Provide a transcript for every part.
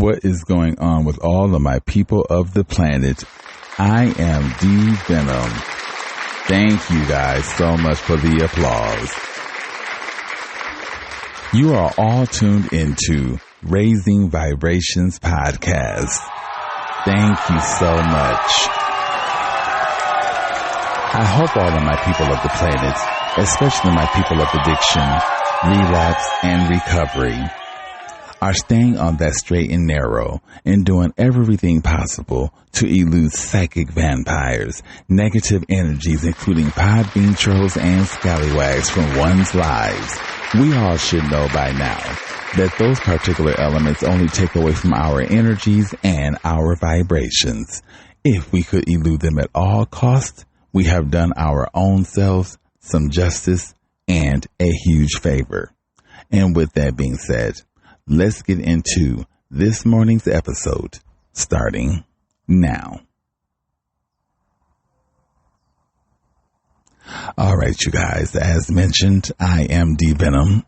What is going on with all of my people of the planet? I am D Venom. Thank you guys so much for the applause. You are all tuned into Raising Vibrations Podcast. Thank you so much. I hope all of my people of the planet, especially my people of addiction, relapse, and recovery, are staying on that straight and narrow and doing everything possible to elude psychic vampires, negative energies, including podbean trolls and scallywags from one's lives. We all should know by now that those particular elements only take away from our energies and our vibrations. If we could elude them at all costs, we have done our own selves some justice and a huge favor. And with that being said, let's get into this morning's episode, starting now. All right, you guys, as mentioned, I am D Venom.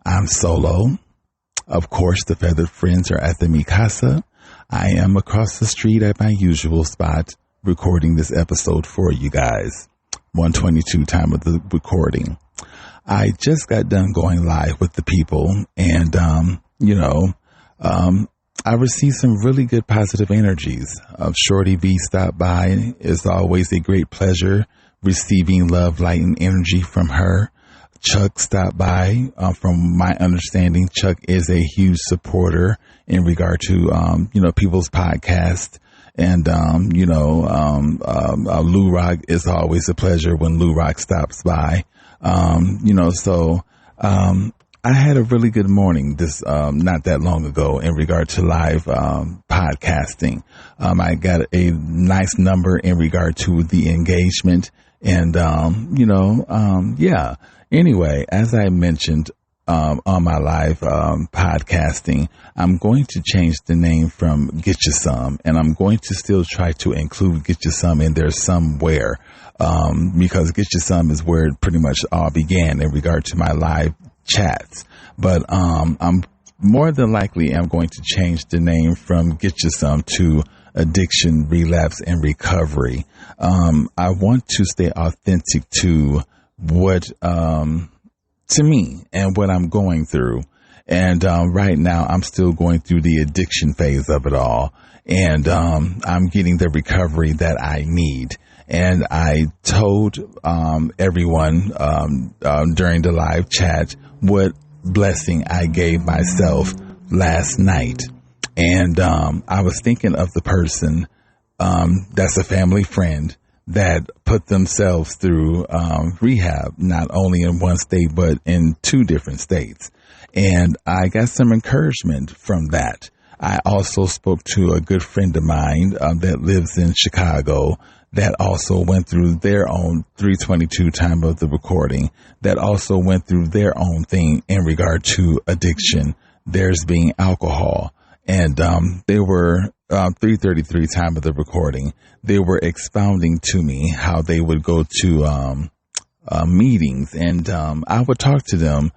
I'm solo. Of course, the feathered friends are at the Mikasa. I am across the street at my usual spot, recording this episode for you guys. 1:22 time of the recording. I just got done going live with the people, and I received some really good positive energies. Shorty V stopped by. It's always a great pleasure receiving love, light, and energy from her. Chuck stopped by. From my understanding, Chuck is a huge supporter in regard to, people's podcast. And, Lou Rock is always a pleasure when Lou Rock stops by. I had a really good morning not that long ago in regard to live, podcasting. I got a nice number in regard to the engagement and, yeah. Anyway, as I mentioned, on my live, podcasting, I'm going to change the name from Get You Some, and I'm going to still try to include Get You Some in there somewhere, because Get You Some is where it pretty much all began in regard to my live chats. But, I'm more than likely I'm going to change the name from Get You Some to Addiction, Relapse, and Recovery. I want to stay authentic to what, to me and what I'm going through. And, right now I'm still going through the addiction phase of it all. And, I'm getting the recovery that I need. And I told, everyone, during the live chat what blessing I gave myself last night. And, I was thinking of the person, that's a family friend that put themselves through rehab, not only in one state, but in 2 different states. And I got some encouragement from that. I also spoke to a good friend of mine that lives in Chicago that also went through their own 3:22 time of the recording, that also went through their own thing in regard to addiction, theirs being alcohol. And they were 3:33 time of the recording. They were expounding to me how they would go to meetings, and I would talk to them.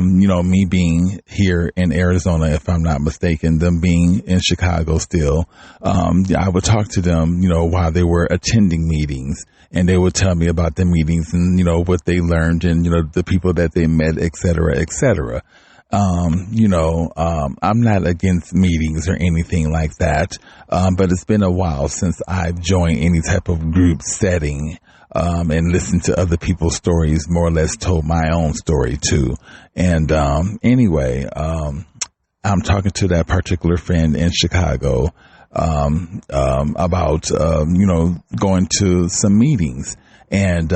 Me being here in Arizona, if I'm not mistaken, them being in Chicago still. I would talk to them, while they were attending meetings, and they would tell me about the meetings and what they learned and the people that they met, et cetera, et cetera. I'm not against meetings or anything like that. But it's been a while since I've joined any type of group setting, and listened to other people's stories, more or less told my own story too. And, anyway, I'm talking to that particular friend in Chicago, about, going to some meetings. And,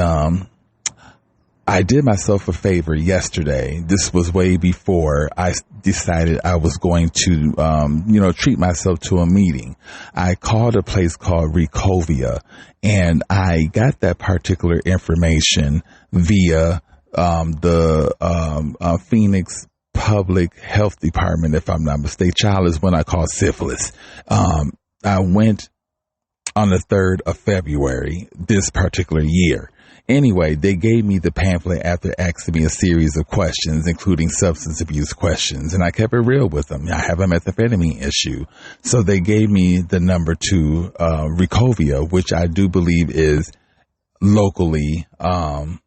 I did myself a favor yesterday. This was way before I decided I was going to, treat myself to a meeting. I called a place called Recovia, and I got that particular information via, the Phoenix Public Health Department, if I'm not mistaken. Child is when I call syphilis. I went on the 3rd of February this particular year. Anyway, they gave me the pamphlet after asking me a series of questions, including substance abuse questions, and I kept it real with them. I have a methamphetamine issue. So they gave me the number to Recovia, which I do believe is locally, I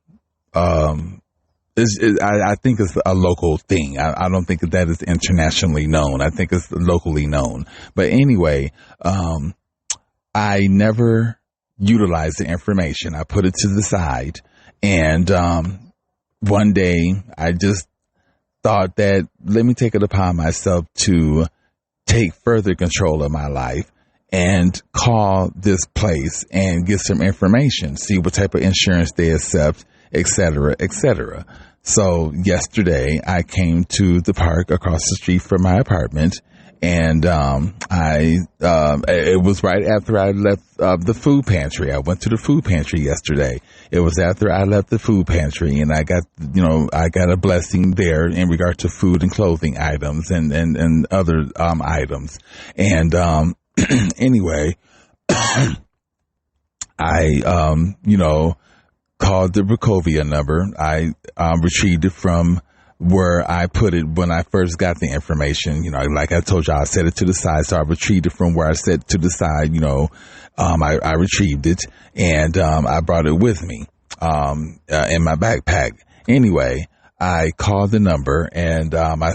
think it's a local thing. I don't think that is internationally known. I think it's locally known. But anyway, I never utilized the information. I put it to the side. And one day I just thought that let me take it upon myself to take further control of my life and call this place and get some information, see what type of insurance they accept, et cetera, et cetera. So yesterday I came to the park across the street from my apartment, and it was right after I left the food pantry. I went to the food pantry yesterday. It was after I left the food pantry, and I got a blessing there in regard to food and clothing items and other items. And anyway, I called the Recovia number. I retrieved it from where I put it when I first got the information. Like I told you, I set it to the side. So I retrieved it from where I set it to the side. I retrieved it, and I brought it with me in my backpack. Anyway, I called the number, and I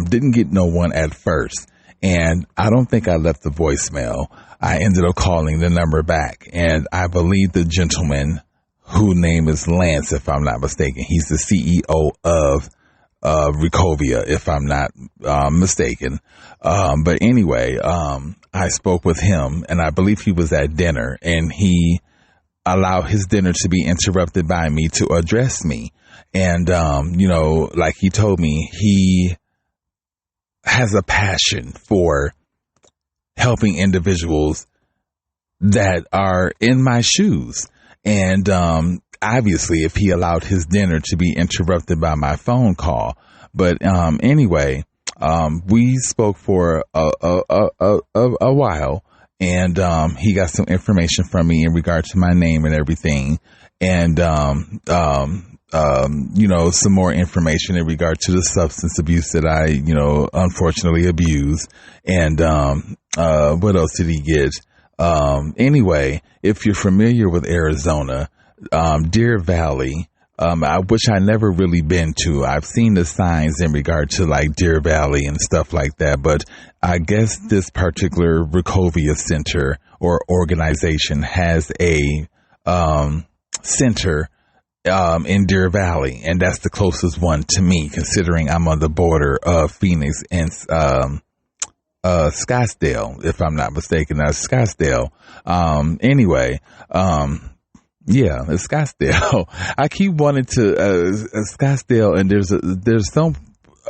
didn't get no one at first. And I don't think I left the voicemail. I ended up calling the number back, and I believe the gentleman, whose name is Lance, if I'm not mistaken. He's the CEO of Recovia, if I'm not mistaken. But anyway, I spoke with him, and I believe he was at dinner, and he allowed his dinner to be interrupted by me to address me. And, like he told me, he has a passion for helping individuals that are in my shoes. And obviously, if he allowed his dinner to be interrupted by my phone call. But anyway, we spoke for a while, and he got some information from me in regard to my name and everything, and some more information in regard to the substance abuse that I unfortunately abuse. And what else did he get? Anyway, if you're familiar with Arizona, Deer Valley, which I never really been to. I've seen the signs in regard to like Deer Valley and stuff like that, but I guess this particular Recovia center or organization has a center in Deer Valley, and that's the closest one to me, considering I'm on the border of Phoenix and Scottsdale, if I'm not mistaken. That's Scottsdale. Anyway, yeah, it's Scottsdale. I keep wanting to Scottsdale, and there's some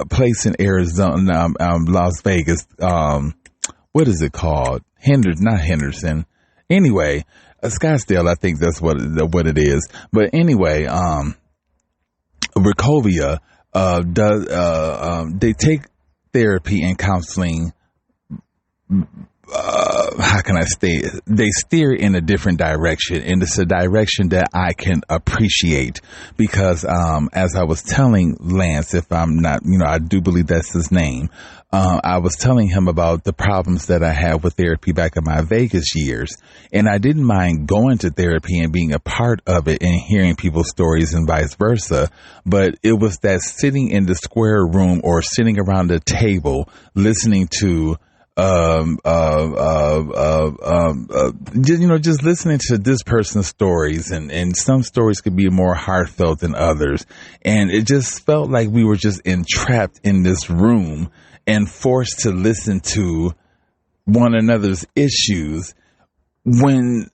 place in Arizona, Las Vegas. What is it called? Not Henderson. Anyway, Scottsdale. I think that's what it is. But anyway, Recovia they take therapy and counseling. How can I say it? They steer in a different direction, and it's a direction that I can appreciate because, as I was telling Lance, if I'm not, I do believe that's his name. I was telling him about the problems that I had with therapy back in my Vegas years, and I didn't mind going to therapy and being a part of it and hearing people's stories and vice versa. But it was that sitting in the square room or sitting around the table listening to just listening to this person's stories, and some stories could be more heartfelt than others. And it just felt like we were just entrapped in this room and forced to listen to one another's issues, when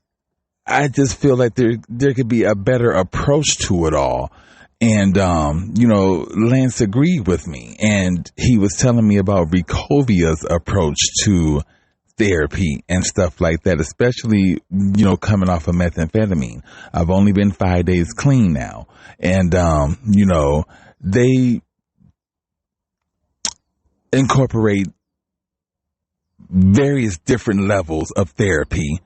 I just feel like there could be a better approach to it all. And, Lance agreed with me, and he was telling me about Recovia's approach to therapy and stuff like that, especially, coming off of methamphetamine. I've only been 5 days clean now. And, they incorporate various different levels of therapy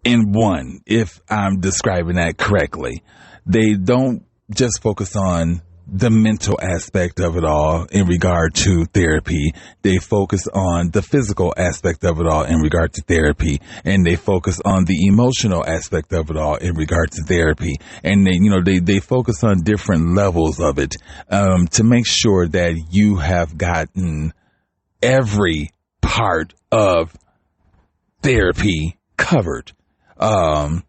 in one, if I'm describing that correctly. They don't just focus on the mental aspect of it all in regard to therapy. They focus on the physical aspect of it all in regard to therapy. And they focus on the emotional aspect of it all in regard to therapy. And they focus on different levels of it, to make sure that you have gotten every part of therapy covered. I'm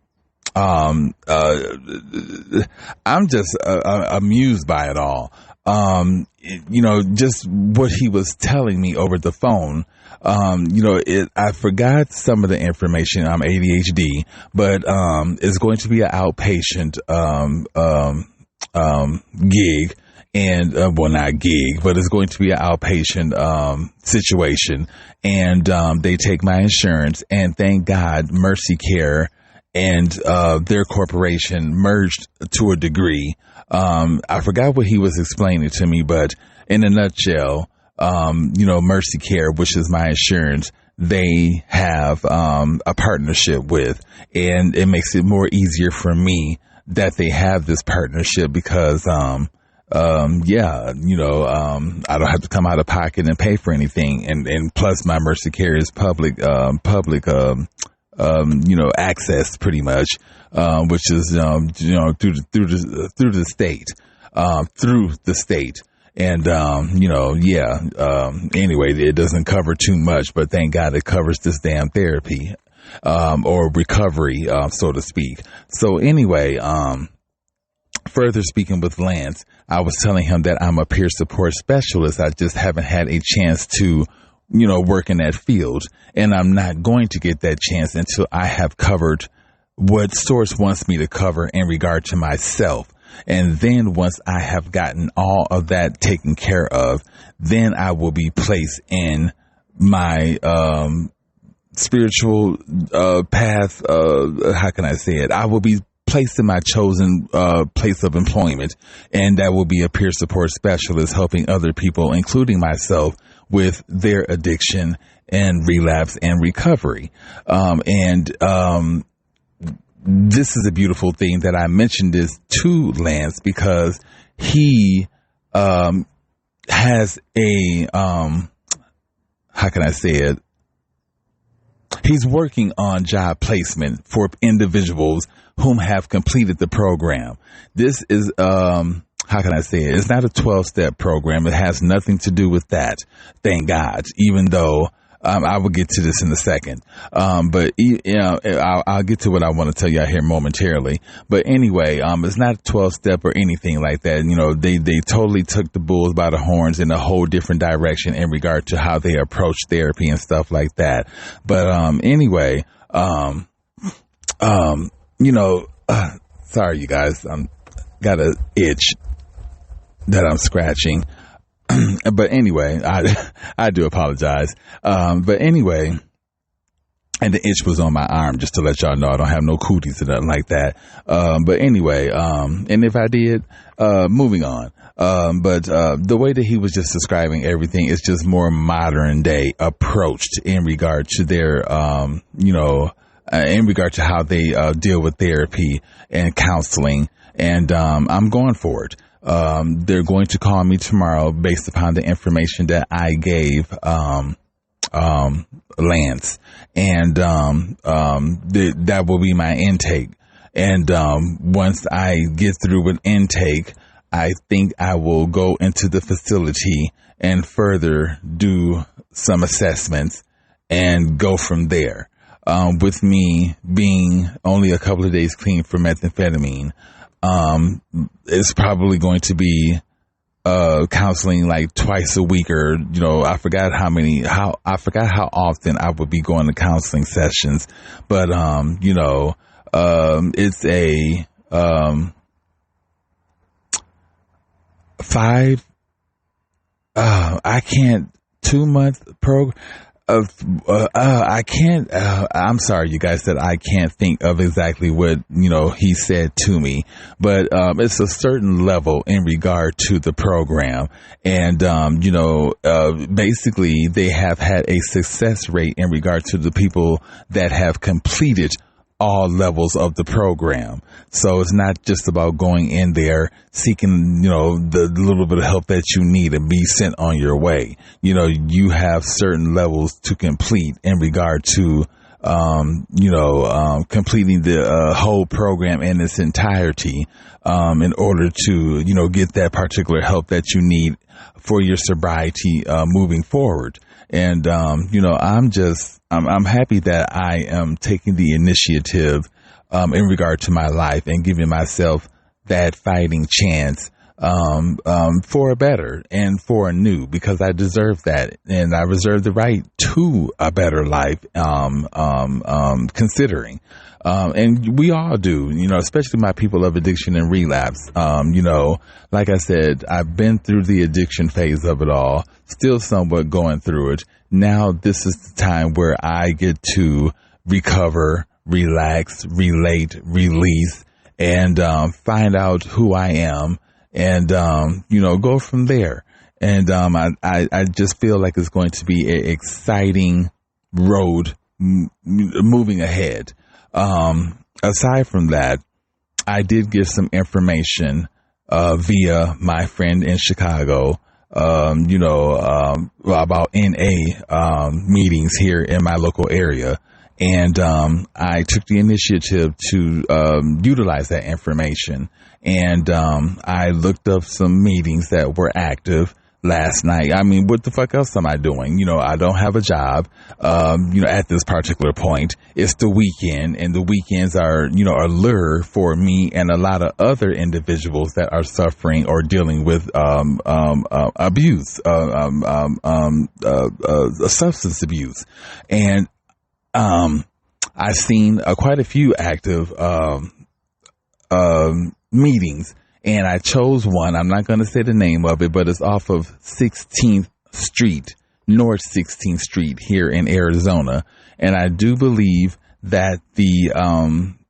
just amused by it all. Just what he was telling me over the phone. I forgot some of the information. I'm ADHD, but it's going to be an outpatient gig. And, not gig, but it's going to be an outpatient, situation. And, they take my insurance, and thank God Mercy Care and, their corporation merged to a degree. I forgot what he was explaining to me, but in a nutshell, Mercy Care, which is my insurance, they have, a partnership with, and it makes it more easier for me that they have this partnership because, I don't have to come out of pocket and pay for anything. And plus my Mercy Care is public access pretty much, which is, through the state. And, anyway, it doesn't cover too much, but thank God it covers this damn therapy, or recovery, so to speak. So anyway, further speaking with Lance, I was telling him that I'm a peer support specialist. I just haven't had a chance to, work in that field. And I'm not going to get that chance until I have covered what Source wants me to cover in regard to myself. And then once I have gotten all of that taken care of, then I will be placed in my, spiritual, path. How can I say it? I will be placed in my chosen place of employment, and that will be a peer support specialist helping other people, including myself, with their addiction and relapse and recovery. This is a beautiful thing that I mentioned this to Lance because he has a how can I say it? He's working on job placement for individuals whom have completed the program. This is, how can I say it? It's not a 12-step program. It has nothing to do with that. Thank God, even though, I will get to this in a second. But I'll get to what I want to tell you out here momentarily. But anyway, it's not a 12-step or anything like that. They totally took the bulls by the horns in a whole different direction in regard to how they approach therapy and stuff like that. But, anyway, sorry, you guys, got an itch that I'm scratching. But anyway, I do apologize. But anyway, and the itch was on my arm, just to let y'all know I don't have no cooties or nothing like that. But anyway, and if I did, moving on. But the way that he was just describing everything is just more modern day approached in regard to their, in regard to how they deal with therapy and counseling. And I'm going for it. They're going to call me tomorrow based upon the information that I gave Lance. And that will be my intake. And once I get through with intake, I think I will go into the facility and further do some assessments and go from there. With me being only a couple of days clean for methamphetamine, it's probably going to be counseling like twice a week, or I forgot how often I would be going to counseling sessions. But it's a 2-month program. I can't, I'm sorry, you guys, that I can't think of exactly what, he said to me, but, it's a certain level in regard to the program. And, basically they have had a success rate in regard to the people that have completed all levels of the program. So it's not just about going in there seeking, the little bit of help that you need and be sent on your way. You have certain levels to complete in regard to, completing the whole program in its entirety, in order to, get that particular help that you need for your sobriety, moving forward. And, I'm happy that I am taking the initiative, in regard to my life and giving myself that fighting chance, for a better and for a new, because I deserve that. And I reserve the right to a better life, considering. And we all do, especially my people of addiction and relapse. Like I said, I've been through the addiction phase of it all, still somewhat going through it. Now this is the time where I get to recover, relax, relate, release, and find out who I am, and go from there. And I just feel like it's going to be an exciting road moving ahead. Aside from that, I did give some information via my friend in Chicago, about NA meetings here in my local area. And I took the initiative to utilize that information. And I looked up some meetings that were active last night. I mean, what the fuck else am I doing? I don't have a job, at this particular point. It's the weekend, and the weekends are, a lure for me and a lot of other individuals that are suffering or dealing with abuse, substance abuse. And I've seen quite a few active meetings. And I chose one. I'm not going to say the name of it, but it's off of 16th Street, North 16th Street here in Arizona. And I do believe that the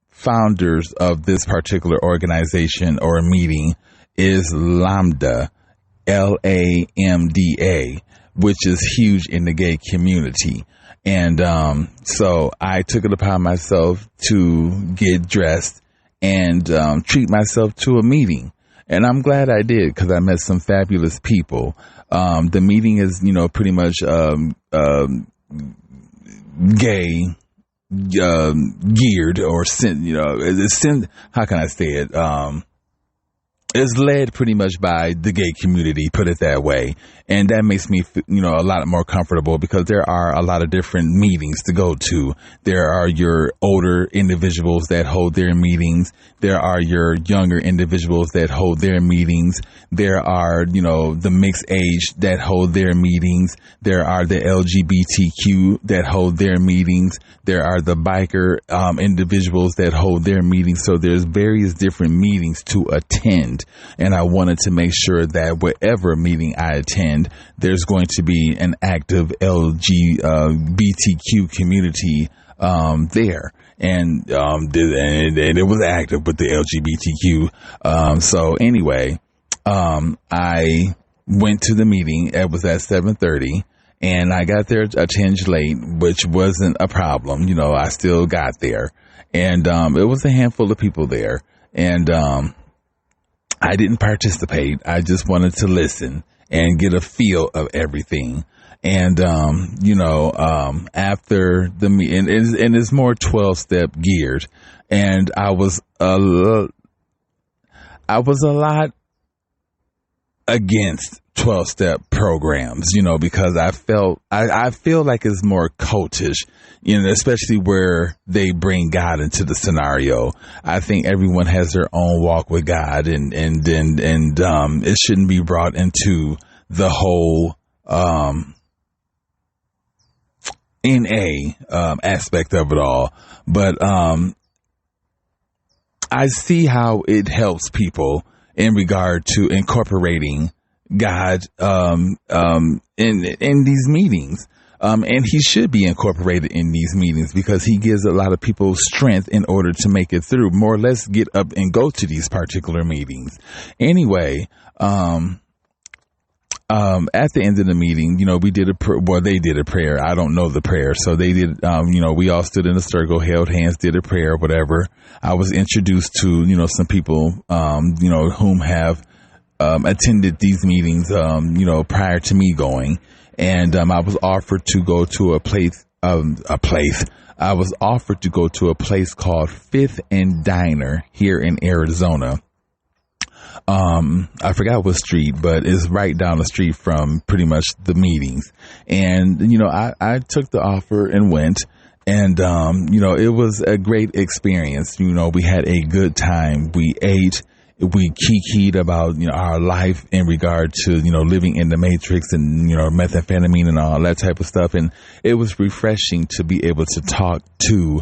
founders of this particular organization or meeting is Lambda, LAMDA, which is huge in the gay community. And so I took it upon myself to get dressed and treat myself to a meeting. And I'm glad I did, because I met some fabulous people. The meeting is, pretty much gay geared, or how can I say it? It's led pretty much by the gay community, put it that way. And that makes me, a lot more comfortable, because there are a lot of different meetings to go to. There are your older individuals that hold their meetings. There are your younger individuals that hold their meetings. There are, the mixed age that hold their meetings. There are the LGBTQ that hold their meetings. There are the biker individuals that hold their meetings. So there's various different meetings to attend. And I wanted to make sure that whatever meeting I attend, there's going to be an active LGBTQ community there. And it was active with the LGBTQ. So anyway, I went to the meeting. It was at 7:30. And I got there a tinge late, which wasn't a problem. I still got there. And it was a handful of people there. And I didn't participate. I just wanted to listen and get a feel of everything. And, after the meeting, and it's more 12-step geared. And I was a lot against 12-step programs, because I feel like it's more cultish, especially where they bring God into the scenario. I think everyone has their own walk with God, and it shouldn't be brought into the whole, NA, aspect of it all. But, I see how it helps people in regard to incorporating God in these meetings. And he should be incorporated in these meetings, because he gives a lot of people strength in order to make it through, more or less get up and go to these particular meetings. Anyway, At the end of the meeting, we did they did a prayer. I don't know the prayer. So they did, we all stood in a circle, held hands, did a prayer, whatever. I was introduced to, some people, whom have, attended these meetings, prior to me going. And, I was offered to go to I was offered to go to a place called Fifth and Diner here in Arizona. I forgot what street, but it's right down the street from pretty much the meetings. And, I took the offer and went, and, it was a great experience. We had a good time. We ate, we kikied about, our life in regard to, living in the matrix and, methamphetamine and all that type of stuff. And it was refreshing to be able to talk to,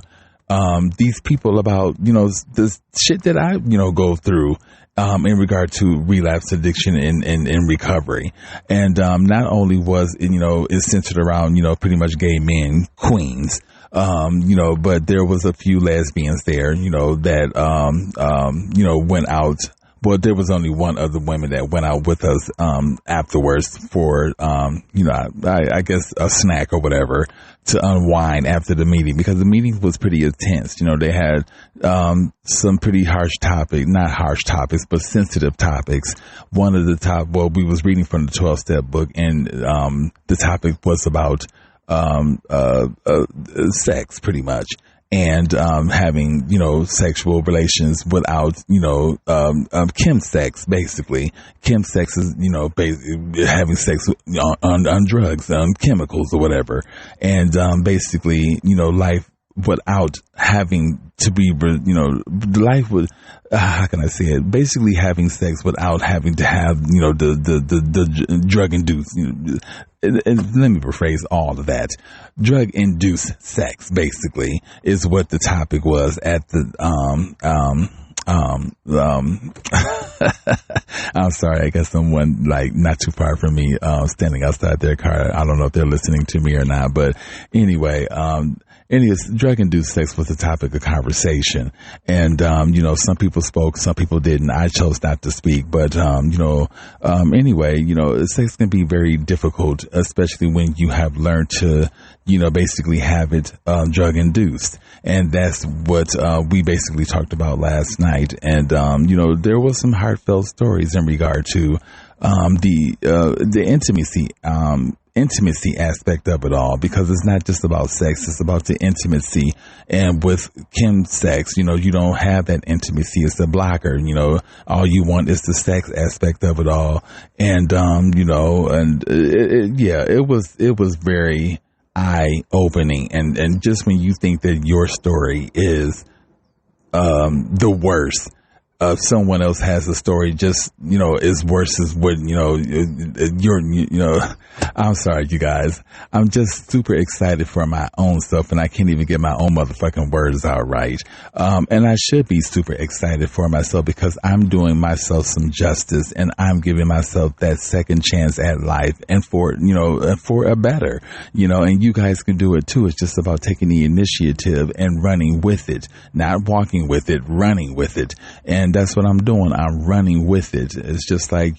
these people about, the shit that I, go through. In regard to relapse addiction and recovery. And, not only was it, it's centered around, pretty much gay men, queens, but there was a few lesbians there, that, went out. Well, there was only one other woman that went out with us, afterwards for, I guess a snack or whatever to unwind after the meeting, because the meeting was pretty intense. They had, some pretty not harsh topics, but sensitive topics. One of the we was reading from the 12-step book, and, the topic was about, sex pretty much. And, having, sexual relations without, chem sex, basically. Chem sex is, having sex on drugs, chemicals or whatever. And, basically, life without having to be, life with, how can I say it? Basically having sex without having to have, the drug induced, and let me rephrase all of that. Drug induced sex, basically, is what the topic was at the, I'm sorry, I guess someone not too far from me, standing outside their car. I don't know if they're listening to me or not, but anyway, drug-induced sex was the topic of conversation. And, some people spoke, some people didn't. I chose not to speak. But, anyway, sex can be very difficult, especially when you have learned to, basically have it drug-induced. And that's what we basically talked about last night. And, there was some heartfelt stories in regard to the intimacy aspect of it all, because it's not just about sex, it's about the intimacy. And with chem sex, you don't have that intimacy. It's a blocker. All you want is the sex aspect of it all. And, it was very eye opening. And just when you think that your story is, the worst, someone else has a story just, as worse as what, I'm sorry, you guys. I'm just super excited for my own stuff, and I can't even get my own motherfucking words out right. And I should be super excited for myself, because I'm doing myself some justice, and I'm giving myself that second chance at life, and for a better, and you guys can do it too. It's just about taking the initiative and running with it, not walking with it, running with it. And that's what I'm doing. I'm running with it. It's just like,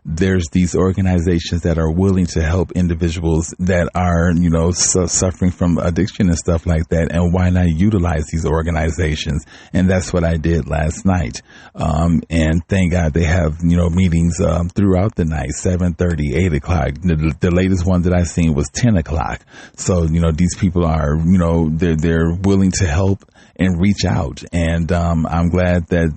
there's these organizations that are willing to help individuals that are, suffering from addiction and stuff like that. And why not utilize these organizations? And that's what I did last night. And thank God they have, meetings, throughout the night, 7:30, 8 o'clock. The latest one that I seen was 10 o'clock. So, these people are, they're willing to help and reach out. And, I'm glad that,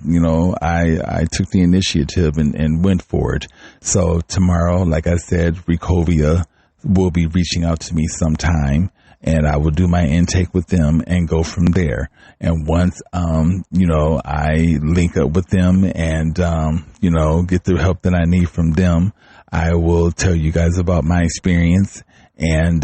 I took the initiative and went for it. So tomorrow, like I said, Recovia will be reaching out to me sometime, and I will do my intake with them and go from there. And once, I link up with them and, get the help that I need from them, I will tell you guys about my experience. And,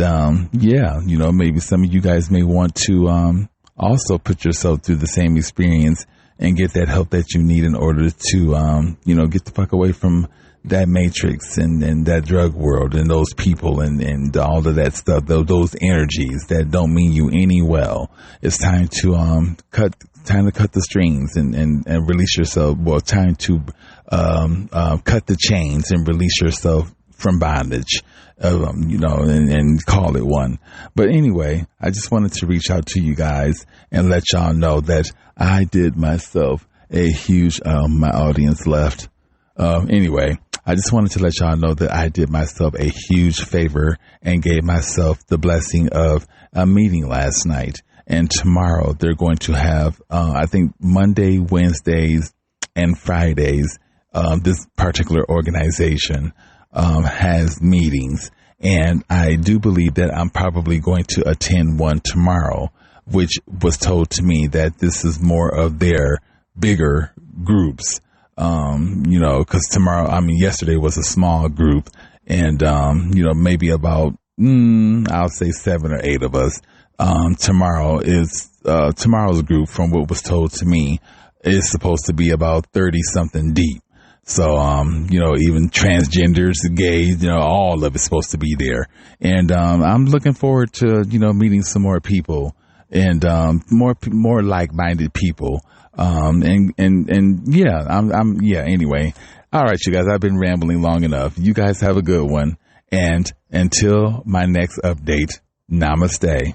maybe some of you guys may want to, also put yourself through the same experience and get that help that you need in order to, get the fuck away from that matrix and that drug world and those people and all of that stuff, those energies that don't mean you any well. It's time to, cut the strings and release yourself. Well, time to, cut the chains and release yourself from bondage, and call it one. But anyway, I just wanted to reach out to you guys and let y'all know that I did myself a huge, my audience left. Anyway, I just wanted to let y'all know that I did myself a huge favor and gave myself the blessing of a meeting last night. And tomorrow they're going to have, I think Monday, Wednesdays, and Fridays, this particular organization has meetings. And I do believe that I'm probably going to attend one tomorrow, which was told to me that this is more of their bigger groups. Because yesterday was a small group, and, maybe about, I'll say 7 or 8 of us. Tomorrow's group, from what was told to me, is supposed to be about 30 something deep. So, even transgenders, gays, all of it's supposed to be there. And, I'm looking forward to, meeting some more people and, more like-minded people. Anyway. All right, you guys, I've been rambling long enough. You guys have a good one. And until my next update, namaste.